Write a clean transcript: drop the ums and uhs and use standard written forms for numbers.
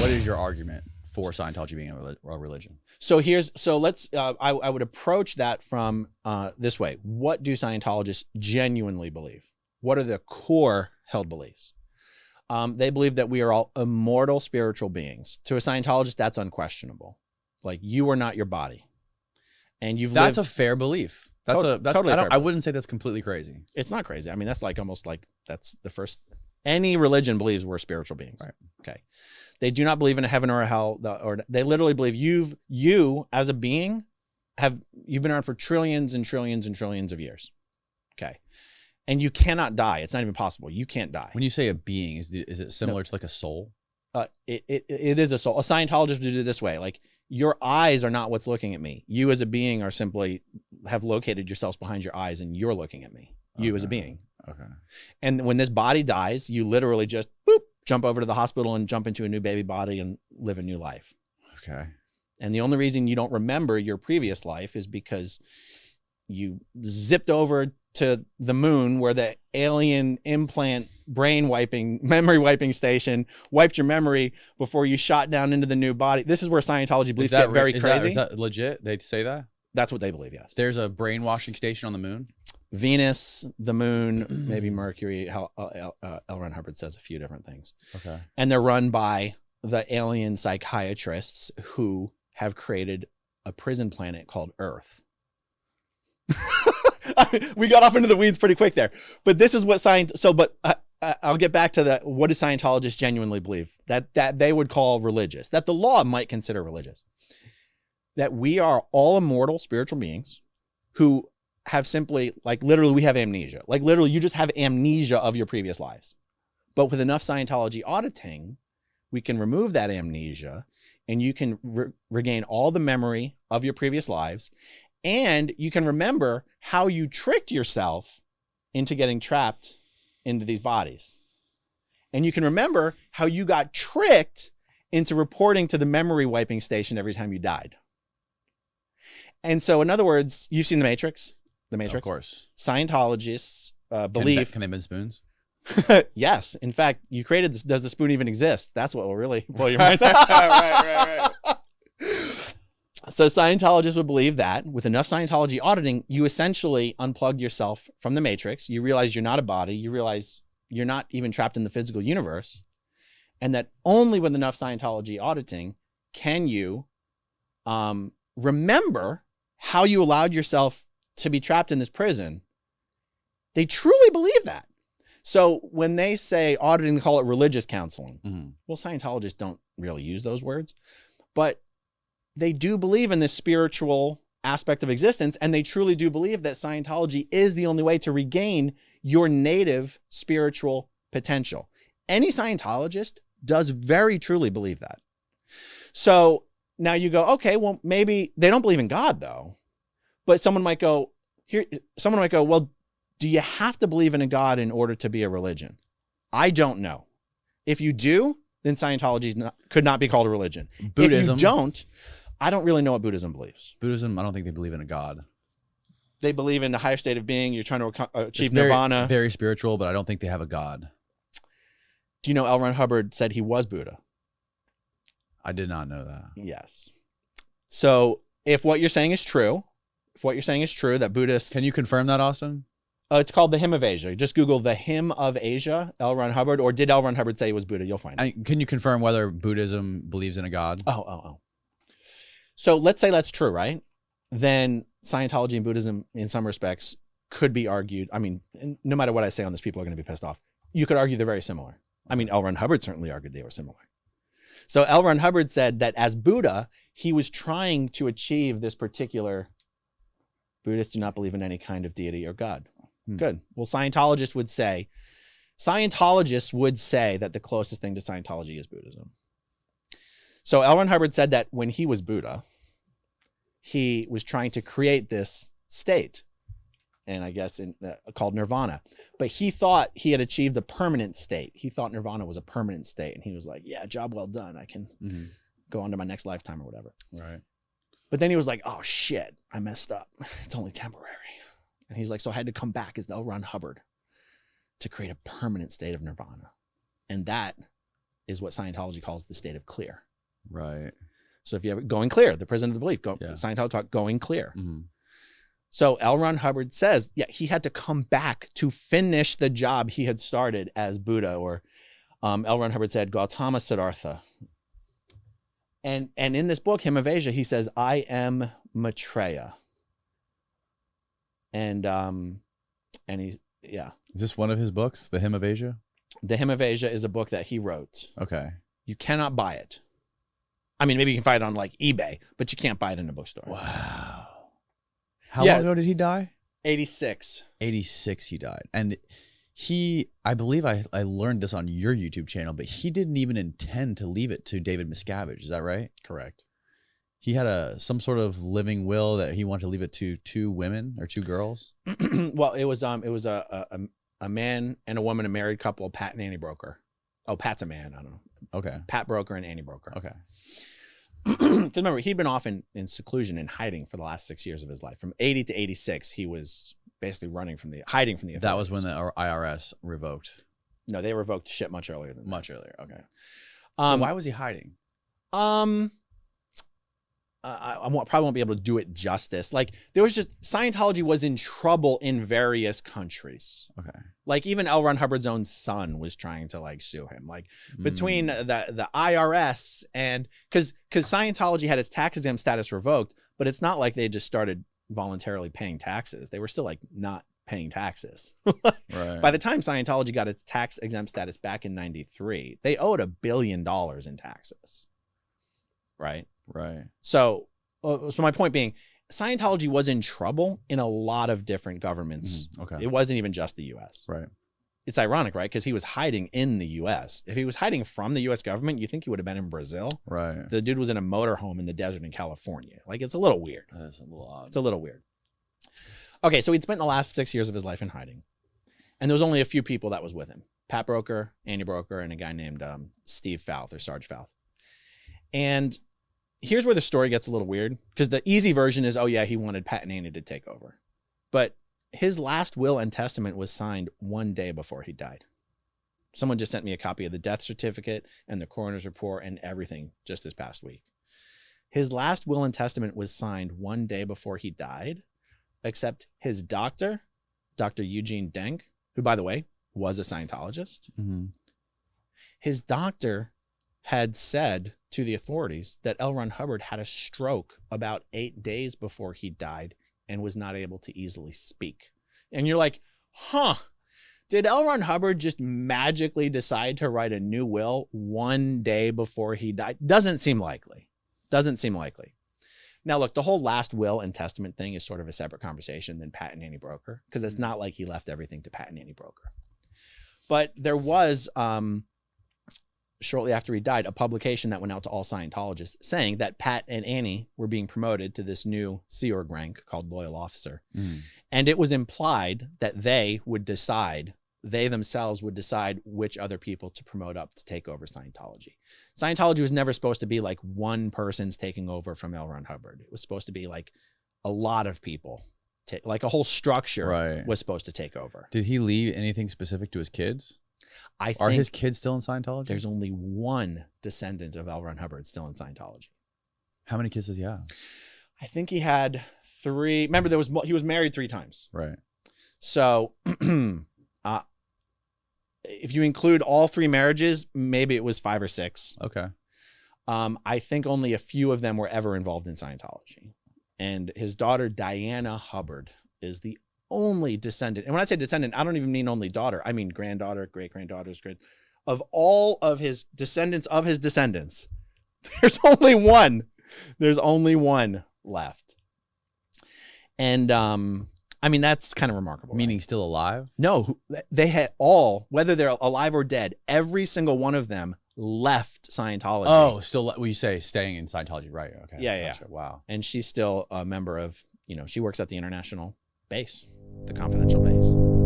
What is your argument for Scientology being a religion? So let's, I would approach that from this way. What do Scientologists genuinely believe? What are the core held beliefs? They believe that we are all immortal spiritual beings. To a Scientologist, that's unquestionable. Like, you are not your body. And That's a fair belief. That's totally I wouldn't say that's completely crazy. It's not crazy. I mean, that's like almost like that's the first, any religion believes we're spiritual beings. Right. Okay. They do not believe in a heaven or a hell, or they literally believe you as a being you've been around for trillions and trillions and trillions of years. Okay. And you cannot die. It's not even possible. You can't die. When you say a being, is it similar to like a soul? It is a soul. A Scientologist would do it this way. Like, your eyes are not what's looking at me. You as a being are simply have located yourselves behind your eyes and you're looking at me. You as a being. Okay. And when this body dies, you literally just boop, jump over to the hospital and jump into a new baby body and live a new life. Okay. And the only reason you don't remember your previous life is because you zipped over to the moon where the alien implant memory wiping station wiped your memory before you shot down into the new body. This is where Scientology believes get very crazy. Is that legit? They say that? That's what they believe, yes. There's a brainwashing station on the moon? Venus, the moon, maybe Mercury. L. Ron Hubbard says a few different things. Okay. And they're run by the alien psychiatrists who have created a prison planet called Earth. We got off into the weeds pretty quick there, but this is what I'll get back to what do Scientologists genuinely believe that they would call religious, that the law might consider religious, that we are all immortal spiritual beings who have simply, like, literally we have amnesia. Like, literally you just have amnesia of your previous lives. But with enough Scientology auditing, we can remove that amnesia and you can regain all the memory of your previous lives. And you can remember how you tricked yourself into getting trapped into these bodies. And you can remember how you got tricked into reporting to the memory wiping station every time you died. And so, in other words, you've seen The Matrix? The Matrix? Of course. Scientologists believe... Can they bend spoons? Yes. In fact, you created this. Does the spoon even exist? That's what will really blow your mind. Right. So Scientologists would believe that with enough Scientology auditing, you essentially unplug yourself from the Matrix. You realize you're not a body. You realize you're not even trapped in the physical universe. And that only with enough Scientology auditing can you remember how you allowed yourself to be trapped in this prison. They truly believe that. So when they say auditing, they call it religious counseling. Mm-hmm. Well, Scientologists don't really use those words, but they do believe in this spiritual aspect of existence, and they truly do believe that Scientology is the only way to regain your native spiritual potential. Any Scientologist does very truly believe that. So now you go, okay, well, maybe they don't believe in God though, but someone might go, well, do you have to believe in a God in order to be a religion? I don't know. If you do, then Scientology could not be called a religion. Buddhism. If you don't, I don't really know what Buddhism believes. Buddhism, I don't think they believe in a God. They believe in a higher state of being. You're trying to achieve nirvana. Very spiritual, but I don't think they have a God. Do you know L. Ron Hubbard said he was Buddha? I did not know that. Yes. So if what you're saying is true, that Buddhists... Can you confirm that, Austin? It's called The Hymn of Asia. Just Google The Hymn of Asia, L. Ron Hubbard, or did L. Ron Hubbard say he was Buddha? You'll find it. Can you confirm whether Buddhism believes in a God? Oh. So let's say that's true, right? Then Scientology and Buddhism, in some respects, could be argued. I mean, no matter what I say on this, people are going to be pissed off. You could argue they're very similar. I mean, L. Ron Hubbard certainly argued they were similar. So L. Ron Hubbard said that as Buddha, he was trying to achieve this particular... Buddhists do not believe in any kind of deity or God. Good. Well, Scientologists would say that the closest thing to Scientology is Buddhism. So L. Ron Hubbard said that when he was Buddha, he was trying to create this state, and I guess called nirvana. But he thought he had achieved a permanent state. He thought nirvana was a permanent state, and he was like, "Yeah, job well done. I can go on to my next lifetime or whatever." Right. But then he was like, "Oh shit, I messed up. It's only temporary." And he's like, so I had to come back as L. Ron Hubbard to create a permanent state of nirvana. And that is what Scientology calls the state of clear. Right. So if you have going clear, the prison of the belief, Yeah. Scientology taught going clear. Mm-hmm. So L. Ron Hubbard says, yeah, he had to come back to finish the job he had started as Buddha, or L. Ron Hubbard said Gautama Siddhartha. And in this book, Hymn of Asia, he says, I am Maitreya. And he's, yeah. Is this one of his books, The Hymn of Asia? The Hymn of Asia is a book that he wrote. Okay. You cannot buy it. I mean, maybe you can find it on like eBay, but you can't buy it in a bookstore. Wow. How long ago did he die? 86. 86 he died. And I believe I learned this on your YouTube channel, but he didn't even intend to leave it to David Miscavige. Is that right? Correct. He had some sort of living will that he wanted to leave it to 2 women or 2 girls. Well, it was a man and a woman, a married couple, Pat and Annie Broker. Oh, Pat's a man. I don't know. Okay. Pat Broker and Annie Broker. Okay. Because remember, he'd been off in seclusion and hiding for the last 6 years of his life. From 80 to 86, he was basically hiding from the authorities. That was when the IRS revoked. No, they revoked shit much earlier than that. Much earlier. Okay. So why was he hiding? I probably won't be able to do it justice. Like, there was just, Scientology was in trouble in various countries. Okay. Like, even L. Ron Hubbard's own son was trying to like sue him. Like, between the IRS and because Scientology had its tax exempt status revoked, but it's not like they just started voluntarily paying taxes. They were still like not paying taxes. Right. By the time Scientology got its tax exempt status back in '93, they owed $1 billion in taxes. Right. Right. So my point being, Scientology was in trouble in a lot of different governments. Okay. It wasn't even just the U.S. Right. It's ironic, right? Because he was hiding in the U.S. If he was hiding from the U.S. government, you think he would have been in Brazil. Right. The dude was in a motorhome in the desert in California. Like, it's a little weird. That is a little odd. It's a little weird. Okay, so he'd spent the last 6 years of his life in hiding. And there was only a few people that was with him. Pat Broker, Annie Broker, and a guy named Steve Fouth or Sarge Fouth. And here's where the story gets a little weird, because the easy version is, oh yeah, he wanted Pat and Annie to take over. But his last will and testament was signed 1 day before he died. Someone just sent me a copy of the death certificate and the coroner's report and everything just this past week. His last will and testament was signed 1 day before he died, except his doctor, Dr. Eugene Denk, who, by the way, was a Scientologist. Mm-hmm. His doctor had said to the authorities that L. Ron Hubbard had a stroke about 8 days before he died and was not able to easily speak. And you're like, huh, did L. Ron Hubbard just magically decide to write a new will 1 day before he died? Doesn't seem likely. Doesn't seem likely. Now, look, the whole last will and testament thing is sort of a separate conversation than Pat and Annie Broker, because it's not like he left everything to Pat and Annie Broker. But there was, shortly after he died, a publication that went out to all Scientologists saying that Pat and Annie were being promoted to this new Sea Org rank called Loyal Officer. Mm. And it was implied that they themselves would decide which other people to promote up to take over Scientology. Scientology was never supposed to be like one person's taking over from L. Ron Hubbard. It was supposed to be like a lot of people, like a whole structure was supposed to take over. Did he leave anything specific to his kids? Are his kids still in Scientology? There's only one descendant of L. Ron Hubbard still in Scientology. How many kids does he have? I think he had 3. Remember, he was married 3 times. Right. So if you include all 3 marriages, maybe it was 5 or 6. Okay. I think only a few of them were ever involved in Scientology. And his daughter, Diana Hubbard, is the only descendant. And when I say descendant, I don't even mean only daughter. I mean granddaughter, great-granddaughters, of all of his descendants, there's only one. There's only one left. And I mean, that's kind of remarkable. Meaning right? Still alive? No, they had all, whether they're alive or dead, every single one of them left Scientology. Oh, still, well, you say staying in Scientology, right? Okay. Yeah, gotcha. Wow. And she's still a member of, she works at the international base, the confidential base.